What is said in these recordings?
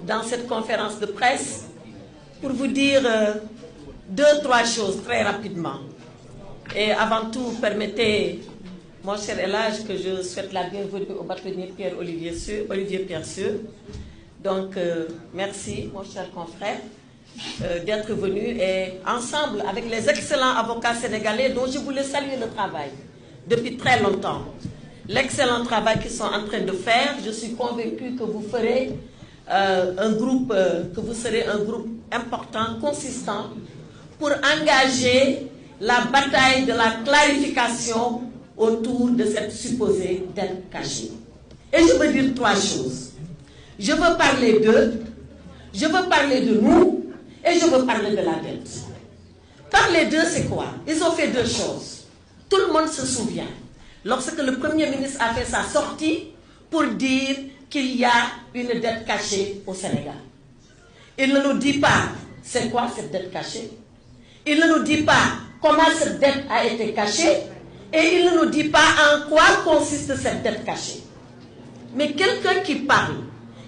dans cette conférence de presse pour vous dire trois choses très rapidement. Et avant tout, permettez, mon cher Elage, que je souhaite la bienvenue au bâtonnier Olivier Piercieux. Donc, merci, mon cher confrère, d'être venu et ensemble avec les excellents avocats sénégalais dont je voulais saluer le travail depuis très longtemps. L'excellent travail qu'ils sont en train de faire. Je suis convaincue que vous ferez que vous serez un groupe important, consistant, pour engager la bataille de la clarification autour de cette supposée dette cachée. Et je veux dire trois choses. Je veux parler d'eux, je veux parler de nous, et je veux parler de la dette. Parler d'eux, c'est quoi? Ils ont fait deux choses. Tout le monde se souvient. Lorsque le Premier ministre a fait sa sortie pour dire qu'il y a une dette cachée au Sénégal. Il ne nous dit pas c'est quoi cette dette cachée. Il ne nous dit pas comment cette dette a été cachée. Et il ne nous dit pas en quoi consiste cette dette cachée. Mais quelqu'un qui parle,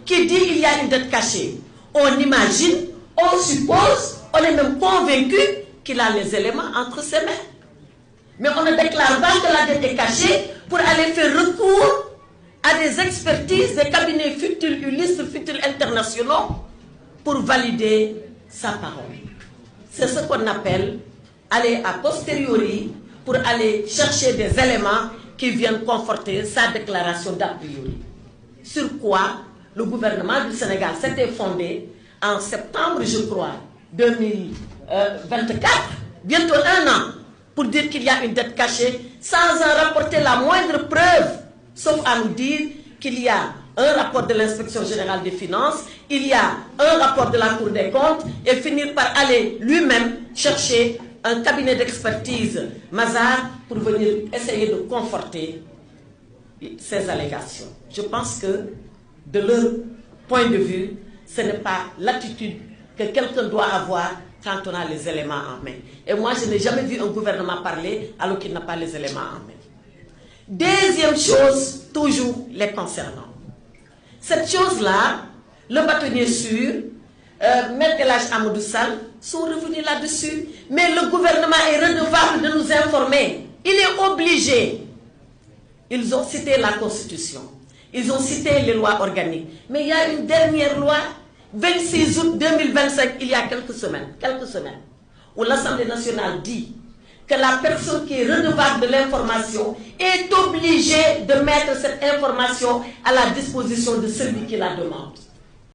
qui dit qu'il y a une dette cachée, on imagine, on suppose, on est même convaincu qu'il a les éléments entre ses mains. Mais on ne déclare pas que la dette est cachée pour aller faire recours à des expertises, des cabinets futiles, illustres, futiles internationaux pour valider sa parole. C'est ce qu'on appelle aller a posteriori pour aller chercher des éléments qui viennent conforter sa déclaration d'a priori. Sur quoi le gouvernement du Sénégal s'était fondé en septembre, je crois, 2024, bientôt un an, pour dire qu'il y a une dette cachée, sans en rapporter la moindre preuve, sauf à nous dire qu'il y a un rapport de l'inspection générale des finances, il y a un rapport de la Cour des comptes, et finir par aller lui-même chercher un cabinet d'expertise, Mazars, pour venir essayer de conforter ces allégations. Je pense que, de leur point de vue, ce n'est pas l'attitude que quelqu'un doit avoir quand on a les éléments en main. Et moi, je n'ai jamais vu un gouvernement parler alors qu'il n'a pas les éléments en main. Deuxième chose, toujours les concernant. Cette chose-là, le bâtonnier sûr, Maître El Hadji Amadou Sall sont revenus là-dessus. Mais le gouvernement est redevable de nous informer. Il est obligé. Ils ont cité la Constitution. Ils ont cité les lois organiques. Mais il y a une dernière loi, 26 août 2025, il y a quelques semaines, où l'Assemblée nationale dit que la personne qui est redevable de l'information est obligée de mettre cette information à la disposition de celui qui la demande.